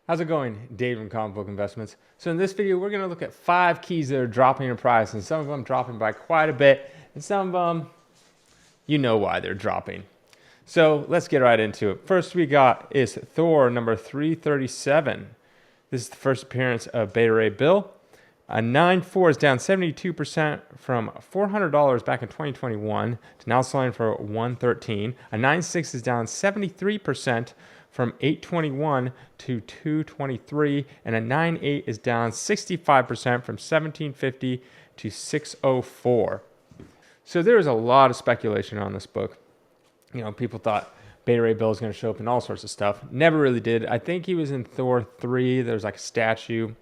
How's it going, Dave from Comic Book Investments? So in this video, we're going to look at 5 keys that are dropping in price, and some of them dropping by quite a bit, and some of them, you know why they're dropping. So let's get right into it. First we got is Thor number 337. This is the first appearance of Beta Ray Bill. A 9.4 is down 72% from $400 back in 2021 to now selling for $113. A 9.6 is down 73% from $821 to $223, and a 9.8 is down 65% from $1750 to $604. So there was a lot of speculation on this book. You know, people thought Beta Ray Bill was going to show up in all sorts of stuff. Never really did. I think he was in Thor 3. There's like a statue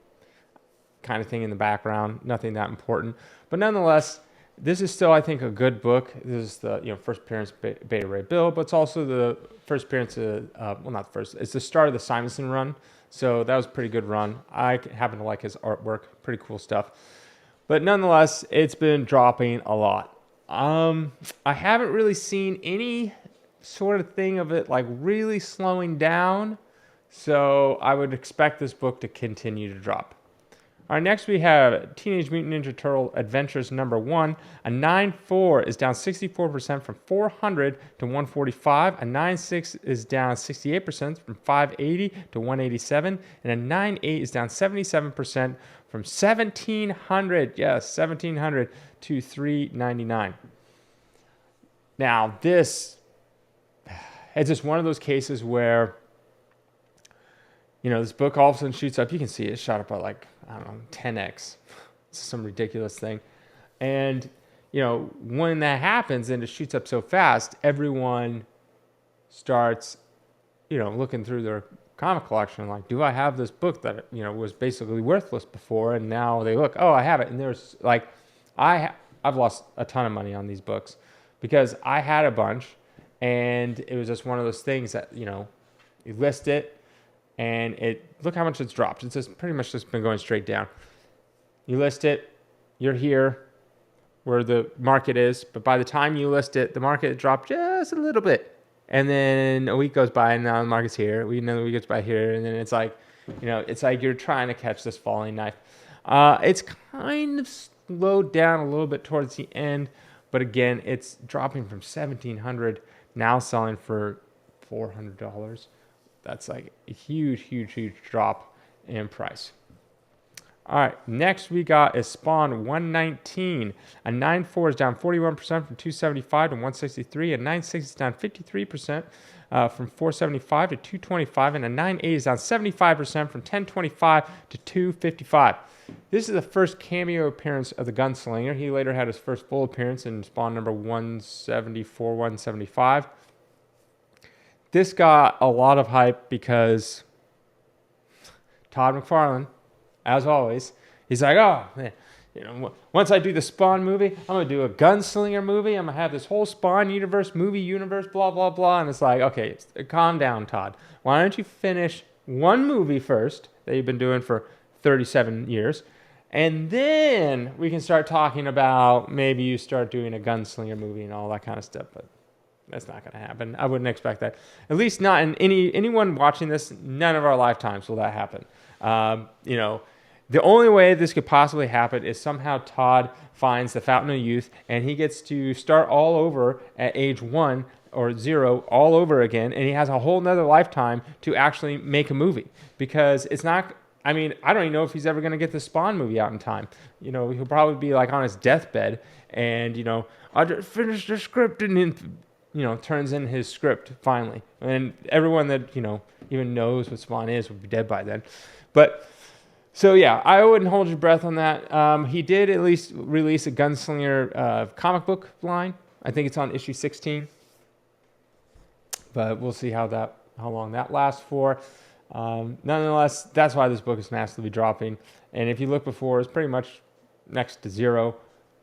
kind of thing in the background. Nothing that important. But nonetheless, this is still, I think, a good book. This is the first appearance of Beta Ray Bill, but it's also the first appearance of, well, not the first. It's the start of the Simonson run. So that was a pretty good run. I happen to like his artwork. Pretty cool stuff. But nonetheless, it's been dropping a lot. I haven't really seen any sort of thing of it like really slowing down. So I would expect this book to continue to drop. All right, next we have Teenage Mutant Ninja Turtle Adventures number 1. A 9.4 is down 64% from 400 to 145. A 9.6 is down 68% from 580 to 187. And a 9.8 is down 77% from 1,700, yes, 1,700 to 399. Now, this is just one of those cases where, this book all of a sudden shoots up. You can see it shot up by like, 10x. It's some ridiculous thing. And, when that happens and it shoots up so fast, everyone starts, looking through their comic collection like, do I have this book that, was basically worthless before? And now they look, oh, I have it. And there's like, I've lost a ton of money on these books because I had a bunch and it was just one of those things that, you list it, and look how much it's dropped. It's just pretty much just been going straight down. You list it, you're here where the market is, but by the time you list it, the market dropped just a little bit. And then a week goes by and now the market's here. Another week goes by here, and then it's like, it's like you're trying to catch this falling knife. It's kind of slowed down a little bit towards the end, but again, it's dropping from $1,700, now selling for $400. That's like a huge, huge, huge drop in price. All right, next we got is Spawn 119. A 9.4 is down 41% from 275 to 163. A 9.6 is down 53% from 475 to 225. And a 9.8 is down 75% from 1025 to 255. This is the first cameo appearance of the Gunslinger. He later had his first full appearance in Spawn number 174, 175. This got a lot of hype because Todd McFarlane, as always, he's like, oh, man, once I do the Spawn movie, I'm going to do a Gunslinger movie. I'm going to have this whole Spawn universe, blah, blah, blah. And it's like, okay, calm down, Todd. Why don't you finish one movie first that you've been doing for 37 years, and then we can start talking about maybe you start doing a Gunslinger movie and all that kind of stuff. But that's not going to happen. I wouldn't expect that. At least not in anyone watching this. None of our lifetimes will that happen. The only way this could possibly happen is somehow Todd finds the Fountain of Youth and he gets to start all over at age 1 or 0 all over again, and he has a whole nother lifetime to actually make a movie, because it's not. I mean, I don't even know if he's ever going to get the Spawn movie out in time. He'll probably be like on his deathbed and, I just finished the script, and then turns in his script finally. And everyone that, even knows what Spawn is will be dead by then. But, so yeah, I wouldn't hold your breath on that. He did at least release a Gunslinger comic book line. I think it's on issue 16. But we'll see how long that lasts for. Nonetheless, that's why this book is massively dropping. And if you look before, it's pretty much next to 0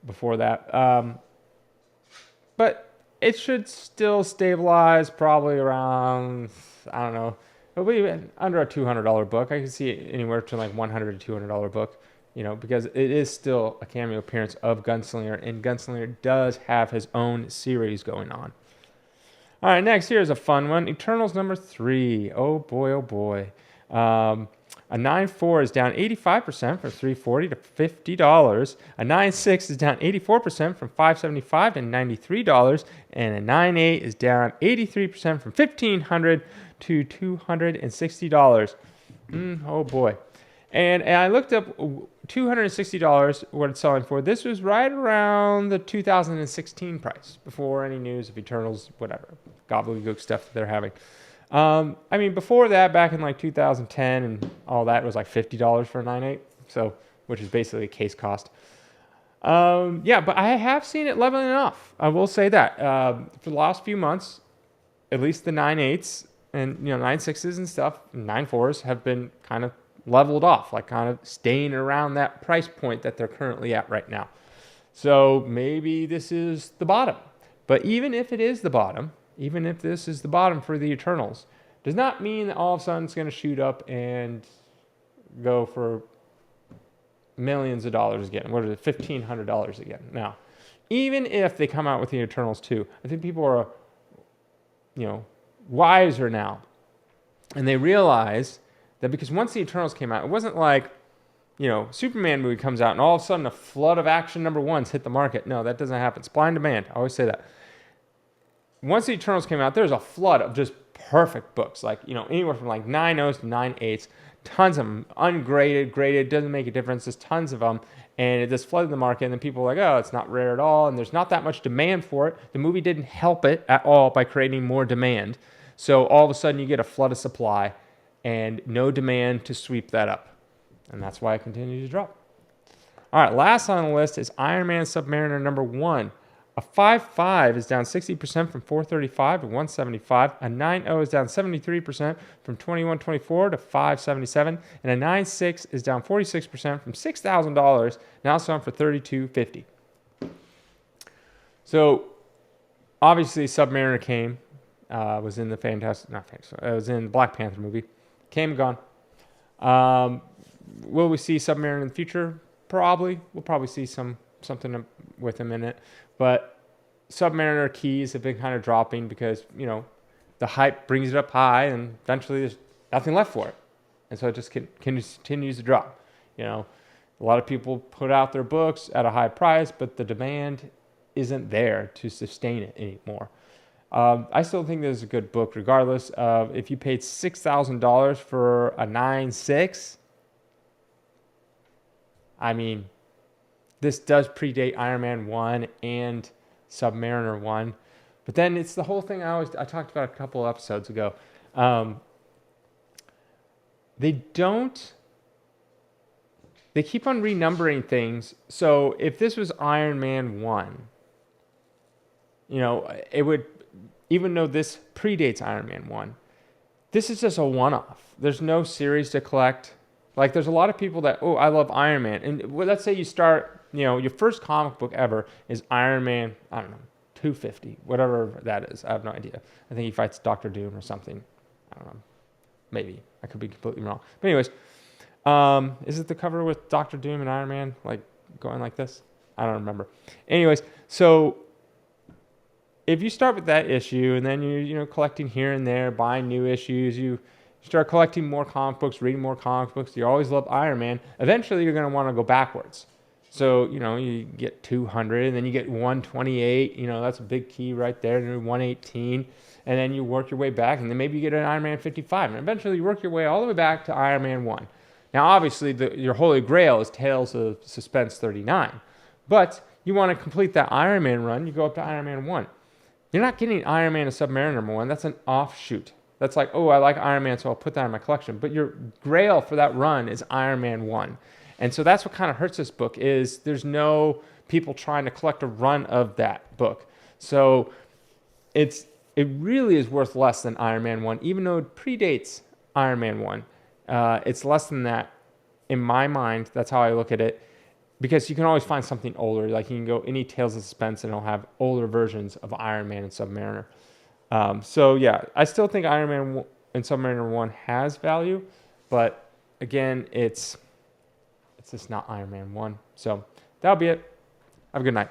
before that. But it should still stabilize probably around, I don't know, it'll be under a $200 book. I can see it anywhere between like $100 to $200 book, because it is still a cameo appearance of Gunslinger, and Gunslinger does have his own series going on. All right, next here's a fun one. Eternals number 3. Oh boy, oh boy. A 9.4 is down 85% from $340 to $50. A 9.6 is down 84% from $575 to $93. And a 9.8 is down 83% from $1,500 to $260. Oh boy. And I looked up $260 what it's selling for. This was right around the 2016 price, before any news of Eternals, whatever, gobbledygook stuff that they're having. I mean, before that, back in like 2010 and all that, it was like $50 for a 9.8, so which is basically a case cost. Yeah, but I have seen it leveling off. I will say that for the last few months, at least the 9.8s and 9.6s and stuff, 9.4s have been kind of leveled off, like kind of staying around that price point that they're currently at right now. So maybe this is the bottom. But even if it is the bottom, even if this is the bottom for the Eternals, does not mean that all of a sudden it's going to shoot up and go for millions of dollars again. What is it? $1,500 again. Now, even if they come out with the Eternals 2, I think people are, wiser now. And they realize that because once the Eternals came out, it wasn't like, Superman movie comes out and all of a sudden a flood of action number ones hit the market. No, that doesn't happen. Supply and demand. I always say that. Once the Eternals came out, there's a flood of just perfect books, like, anywhere from like 9.0s to 9.8s, tons of them, ungraded, graded, doesn't make a difference, there's tons of them, and it just flooded the market, and then people are like, oh, it's not rare at all, and there's not that much demand for it. The movie didn't help it at all by creating more demand, so all of a sudden you get a flood of supply, and no demand to sweep that up, and that's why it continues to drop. All right, last on the list is Iron Man Submariner number 1. A 5.5 is down 60% from 435 to 175. A 9.0 is down 73% from 2124 to 577. And a 9.6 is down 46% from $6,000, now selling for $3,250. So obviously Submariner came, was in the was in the Black Panther movie. Came and gone. Will we see Submariner in the future? Probably. We'll probably see something with him in it. But Submariner keys have been kind of dropping because, the hype brings it up high and eventually there's nothing left for it. And so it just continues to drop. A lot of people put out their books at a high price, but the demand isn't there to sustain it anymore. I still think this is a good book, regardless of if you paid $6,000 for a 9.6. I mean, this does predate Iron Man 1 and Submariner 1. But then it's the whole thing I talked about a couple episodes ago. They keep on renumbering things. So if this was Iron Man 1, it would, even though this predates Iron Man 1, this is just a one-off. There's no series to collect. Like, there's a lot of people that, I love Iron Man. And let's say you start, your first comic book ever is Iron Man, I don't know, 250, whatever that is. I have no idea. I think he fights Dr. Doom or something. I don't know. Maybe. I could be completely wrong. But anyways, is it the cover with Dr. Doom and Iron Man, like, going like this? I don't remember. Anyways, so if you start with that issue and then you're collecting here and there, buying new issues, you start collecting more comic books, reading more comic books, you always love Iron Man, eventually you're going to want to go backwards. So, you get 200 and then you get 128, that's a big key right there, and 118, and then you work your way back, and then maybe you get an Iron Man 55, and eventually you work your way all the way back to Iron Man 1. Now, obviously, your holy grail is Tales of Suspense 39, but you want to complete that Iron Man run, you go up to Iron Man 1. You're not getting Iron Man and Submariner number 1, that's an offshoot. That's like, I like Iron Man, so I'll put that in my collection. But your grail for that run is Iron Man 1. And so that's what kind of hurts this book, is there's no people trying to collect a run of that book. So it really is worth less than Iron Man 1, even though it predates Iron Man 1. It's less than that in my mind. That's how I look at it. Because you can always find something older. Like, you can go any Tales of Suspense and it'll have older versions of Iron Man and Submariner. So yeah, I still think Iron Man and Submariner 1 has value, but again, it's just not Iron Man 1. So that'll be it. Have a good night.